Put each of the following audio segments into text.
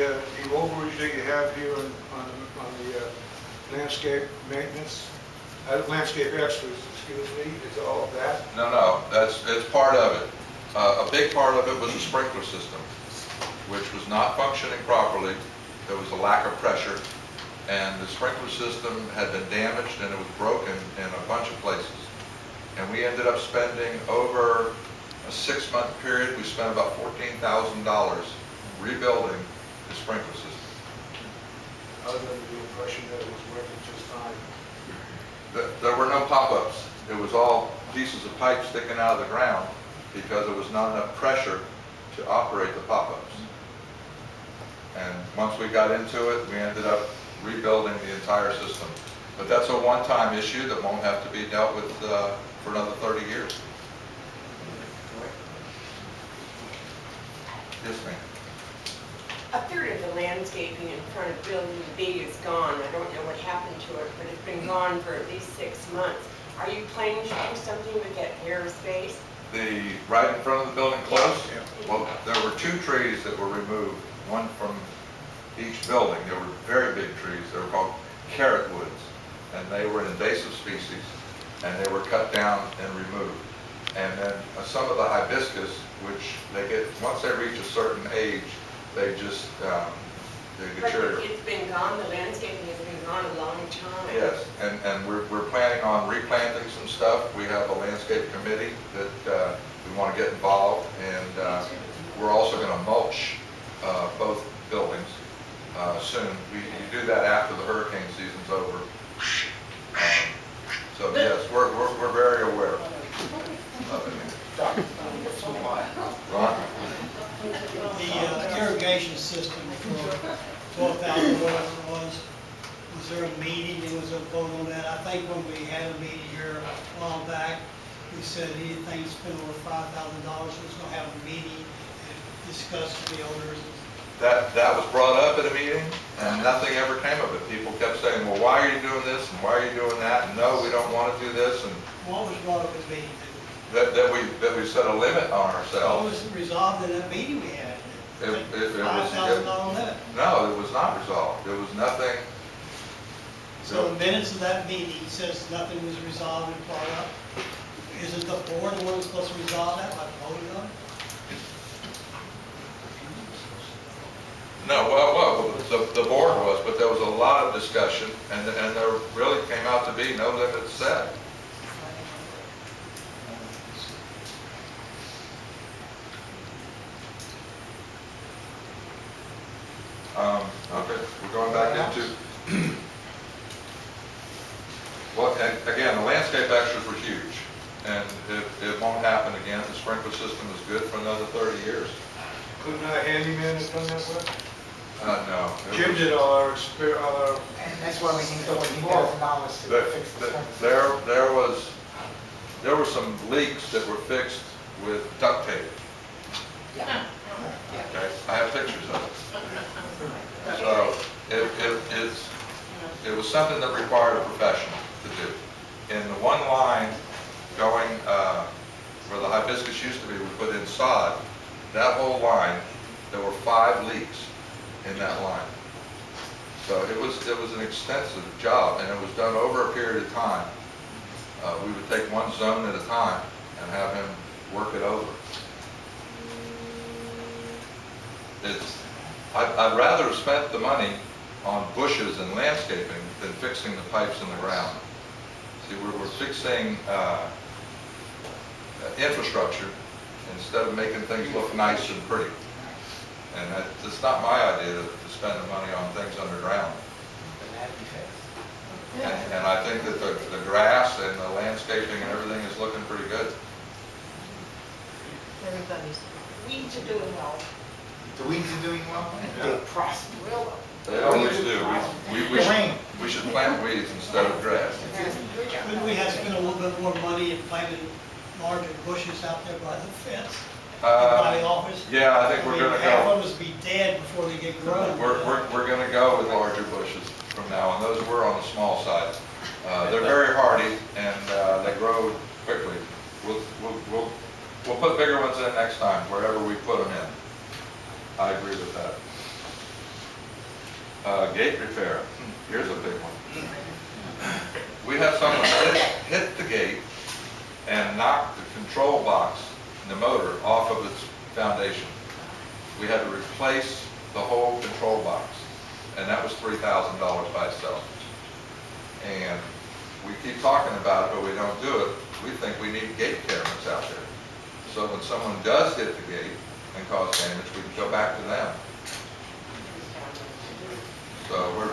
the overage that you have here on the landscape maintenance, landscape extras, excuse me, is all of that? No, it's part of it. A big part of it was the sprinkler system, which was not functioning properly. There was a lack of pressure, and the sprinkler system had been damaged and it was broken in a bunch of places. And we ended up spending over a 6-month period, we spent about $14,000 rebuilding the sprinkler system. I was under the impression that it was working just fine. There were no pop-ups. It was all pieces of pipe sticking out of the ground because there was not enough pressure to operate the pop-ups. And once we got into it, we ended up rebuilding the entire system. But that's a one-time issue that won't have to be dealt with for another 30 years. Yes, ma'am. A third of the landscaping in front of Building B is gone. I don't know what happened to it, but it's been gone for at least 6 months. Are you planning to do something with that airspace? Right in front of the building close? Yeah. Well, there were 2 trees that were removed, one from each building. They were very big trees. They were called carrot woods, and they were an invasive species, and they were cut down and removed. And then some of the hibiscus, which once they reach a certain age, they just, they But deteriorate. it's been gone, the landscaping has been gone a long time. Yes, and we're planning on replanting some stuff. We have a landscape committee that we want to get involved, and we're also going to mulch both buildings soon. You do that after the hurricane season's over. So yes, we're very aware of it. Ron? The irrigation system for 12,000, whatever it was there a meeting, there was a vote on that? I think when we had a meeting here a while back, we said anything spent over $5,000, we was gonna have a meeting and discuss the owners. That was brought up at a meeting, and nothing ever came of it. People kept saying, well, why are you doing this, and why are you doing that, and no, we don't want to do this, and What was brought up at the meeting? that we set a limit on What ourselves. was resolved in that meeting we had? It was- $5,000 limit. No, it was not resolved. There was nothing. So the minutes of that meeting says nothing was resolved and brought up. Isn't the board the one that's supposed to resolve that by voting on it? No, well, the board was, but there was a lot of discussion, and there really came out to be no limits set. Okay, we're going back into, well, and again, the landscape extras were huge, and it won't happen again. The sprinkler system is good for another 30 years. Couldn't a handyman have done that work? No. it Jim was- did all our, our And that's why we need $14,000 to fix the sprinkler. There were some leaks that were fixed with duct tape. Yeah. Okay, I have pictures of it. So it was something that required a professional to do. In the one line going where the hibiscus used to be, we put in sod. That whole line, there were 5 leaks in that line. So it was an extensive job, and it was done over a period of time. We would take one zone at a time and have him work it over. I'd rather have spent the money on bushes and landscaping than fixing the pipes in the ground. See, we're fixing infrastructure instead of making things look nice and pretty. And it's not my idea to spend the money on things underground. And I think that the grass and the landscaping and everything is looking pretty good. Everybody's, weeds are doing well. The weeds are doing well. They prosper. Real well. They always do. We should plant weeds instead of grass. Couldn't we have spent a little bit more money and planted larger bushes out there by the fence? By the office? Yeah, I think we're gonna Half go. of us be dead before they get grown. We're gonna go with larger bushes from now on. Those were on the small side. They're very hardy and they grow quickly. We'll put bigger ones in next time, wherever we put them in. I agree with that. Gate repair, here's a big one. We had someone hit the gate and knock the control box, the motor, off of its foundation. We had to replace the whole control box, and that was $3,000 by itself. And we keep talking about it, but we don't do it. We think we need gate cameras out there. So when someone does hit the gate and cause damage, we can go back to them. So we're,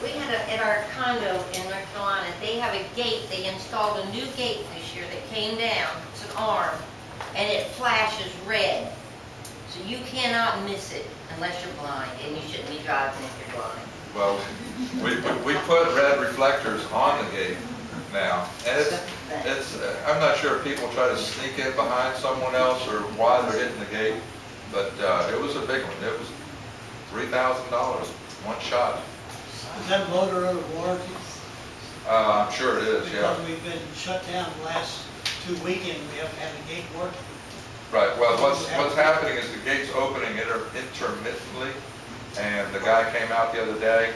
We had at our condo in North Carolina, they have a gate, they installed a new gate this year that came down, it's an arm, and it flashes red. So you cannot miss it unless you're blind, and you shouldn't be driving if you're blind. well, we put red reflectors on the gate now, and it's, I'm not sure if people try to sneak in behind someone else or why they're hitting the gate, but it was a big one. It was $3,000, one shot. Is that motor under warranty? I'm sure it is, yeah. Because we've been shut down the last 2 weekends, we haven't had the gate working. Right, well, what's happening is the gate's opening intermittently, and the guy came out the other day,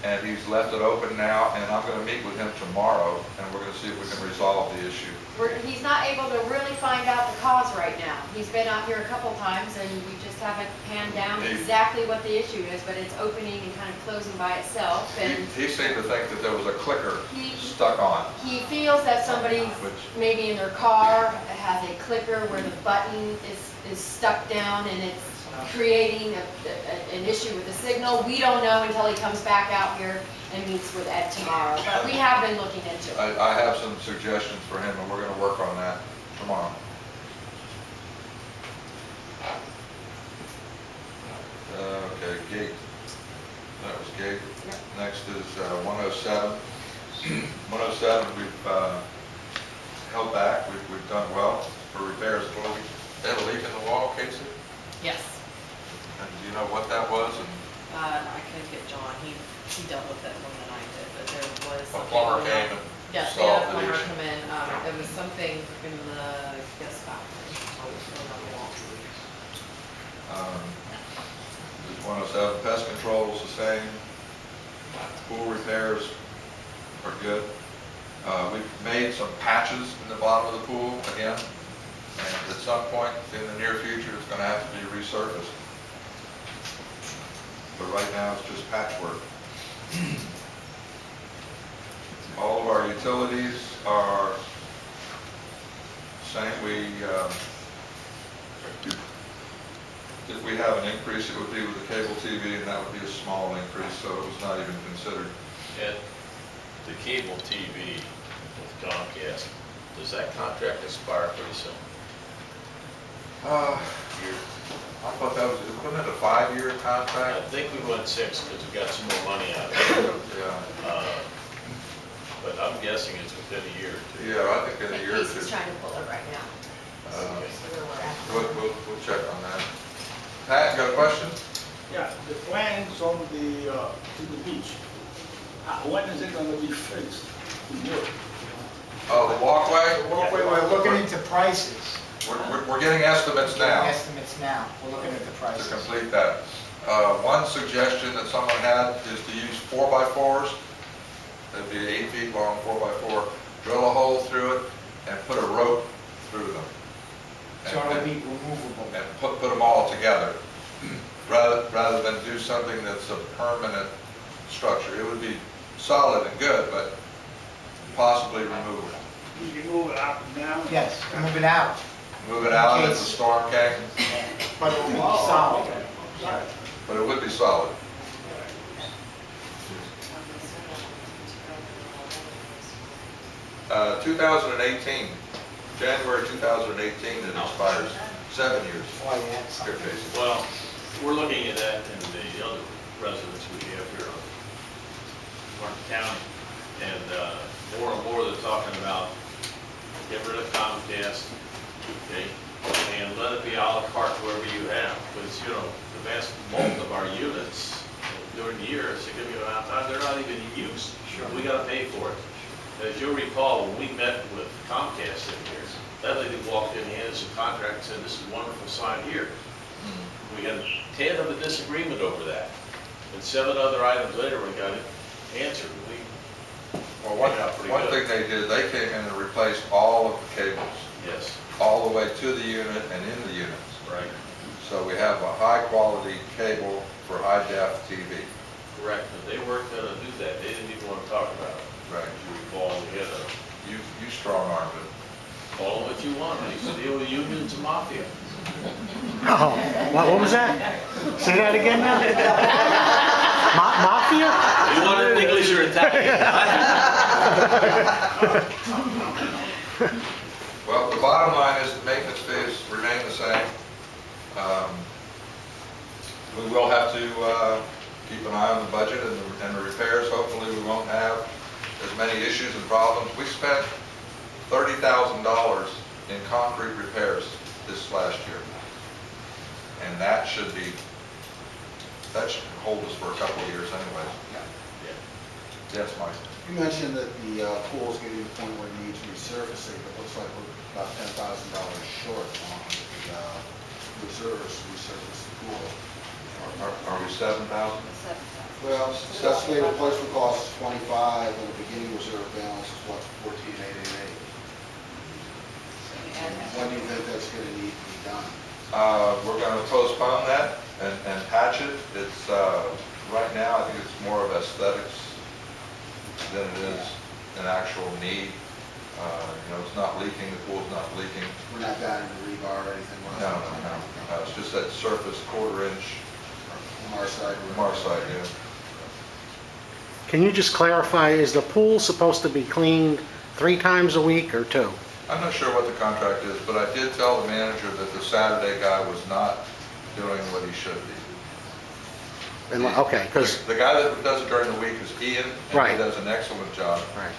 and he's left it open now, and I'm gonna meet with him tomorrow, and we're gonna see if we can resolve the issue. He's not able to really find out the cause right now. He's been out here a couple times and we just haven't panned down exactly what the issue is, but it's opening and kind of closing by itself. And He seemed to think that there was a clicker He- stuck on. he feels that somebody maybe in their car has a clicker where the button is stuck down and it's creating an issue with the signal. We don't know until he comes back out here and meets with Ed tomorrow, but we have been looking into it. I have some suggestions for him, and we're gonna work on that tomorrow. Okay, gate. That was gate. Yep. Next is 107. 107, we've held back. We've done well for repairs. Well, they have a leak in the wall, Casey? Yes, And do you know what that was? And I could get John, he dealt with it more than I did, but there was a something. plumber going came on. and Yes, they had a solved the plumber issue. come in, it was something in the guest bathroom. There's 107, pest control is the same. Pool repairs are good. We've made some patches in the bottom of the pool again, and at some point in the near future, it's gonna have to be resurfaced. But right now, it's just patchwork. All of our utilities are same. If we have an increase, it would be with the cable TV, and that would be a small increase, so it was not even considered. Ed, the cable TV with Comcast, does that contract expire pretty soon? I thought that was, wasn't it a 5-year I contract? think we went 6 because we got some more money out of it. Yeah, But I'm guessing it's within a year or two. yeah, I think in a year or Casey's two. trying to pull it right now. Uh, So where we're at. We'll check on that. Pat, you got a question? Yeah, the plans on the, to the beach, when is it gonna be fixed? Oh, the walkway? We're looking into prices. We're getting estimates now Estimates now, we're looking at the to prices. complete that. One suggestion that someone had is to use 4x4s. That'd be 8 feet long, 4x4. Drill a hole through it and put a rope through them. So it'll be removable. And put them all together, rather than do something that's a permanent structure. It would be solid and good, but possibly removable. You can move it up and down? Yes, move it out, Move it out if the storm came, but it will be solid. but it would be solid. 2018, January 2018, it expires, 7 years. Why you had something. Here, Casey. Well, we're looking at that in the other residents we have here on Martin County. And more they're talking about, get rid of Comcast, okay? And let it be à la carte wherever you have, because, you know, the vast bulk of our units during the year, a significant amount of time, they're not even in use. We gotta pay for it. As you'll recall, when we met with Comcast in here, that lady walked in, handed us a contract, and said, this is wonderful, sign here. We had a tad of a disagreement over that. And 7 other items later, we got it answered. Well, Yeah, pretty one good. thing they did, they came in and replaced all of the cables, Yes, all the way to the unit and in the units. right, So we have a high-quality cable for high-def TV. correct, but they weren't gonna do that, they didn't even wanna talk about it. Right. If you recall, we had a, You strong-armed it. call it what you want, I used to deal with unions and mafia. Oh, what was that? Say that again now? Mafia? You want it in English or Italian? Well, the bottom line is the maintenance fees remain the same. We will have to keep an eye on the budget and the repairs. Hopefully, we won't have as many issues and problems. We spent $30,000 in concrete repairs this last year. And that should hold us for a couple of years anyway. Yes, Mike? You mentioned that the pool's getting to the point where it needs resurfacing, but it looks like we're about $10,000 short on the reserves to resurface the pool. Are we 7,000? Well, the estimated replacement cost is 25, and the beginning reserve balance is what, 14,888. When do you think that's going to need to be done? We're going to postpone that and patch it. It's, right now, I think it's more of aesthetics than it is an actual need. It's not leaking, the pool's not leaking. We're not down in the rebar or anything? No. It's just that surface quarter-inch Marside. Marside, yeah. Can you just clarify, is the pool supposed to be cleaned 3 times a week or 2? I'm not sure what the contract is, but I did tell the manager that the Saturday guy was not doing what he should be. And, okay, because, The guy that does it during the week is Ian, and he Right. does an excellent job. right,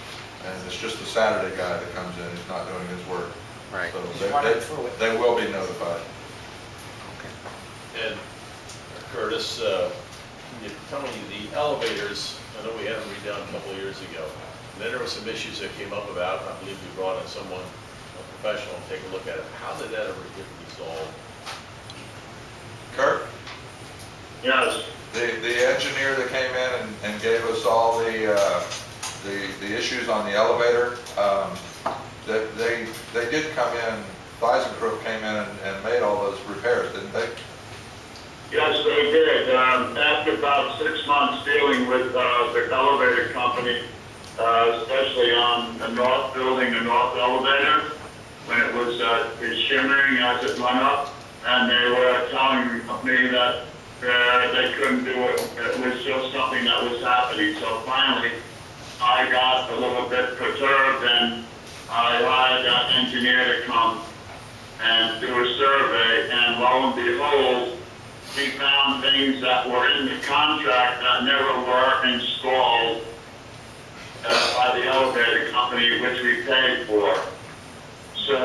And it's just the Saturday guy that comes in, he's not doing his work. right. So Just running through it. they will be notified. And Curtis, tell me, the elevators, I know we had them redone a couple of years ago. And then there were some issues that came up about, I believe we brought in someone, a professional, to take a look at it. How did that ever get resolved? Kurt? Yes. The engineer that came in and gave us all the issues on the elevator, they did come in, ThyssenKrupp came in and made all those repairs, didn't they? Yes, they did. After about 6 months dealing with the elevator company, especially on the north building, the north elevator, when it was shimmering as it went up, and they were telling me that they couldn't do it. It was just something that was happening. So finally, I got a little bit perturbed, and I hired that engineer to come and do a survey, and lo and behold, we found things that were in the contract that never were installed by the elevator company, which we paid for. So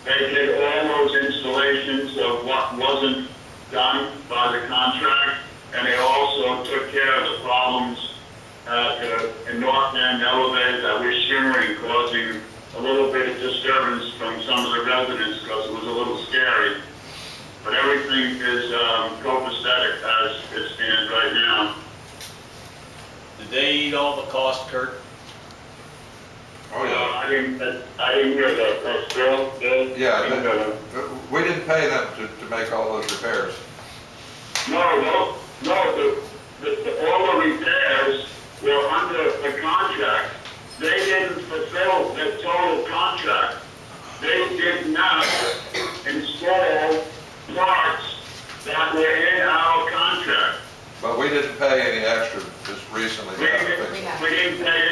they did all those installations of what wasn't done by the contract, and they also took care of the problems at the north end elevator that was shimmering, causing a little bit of disturbance from some of the residents because it was a little scary. But everything is copacetic as it stands right now. Did they eat all the cost, Kurt? Oh, yeah. I didn't hear that. That's Bill? Yeah, we didn't pay them to make all those repairs. No, all the repairs were under the contract. They didn't fulfill the total contract. They did not install parts that were in our contract. But we didn't pay any extra just recently. We didn't pay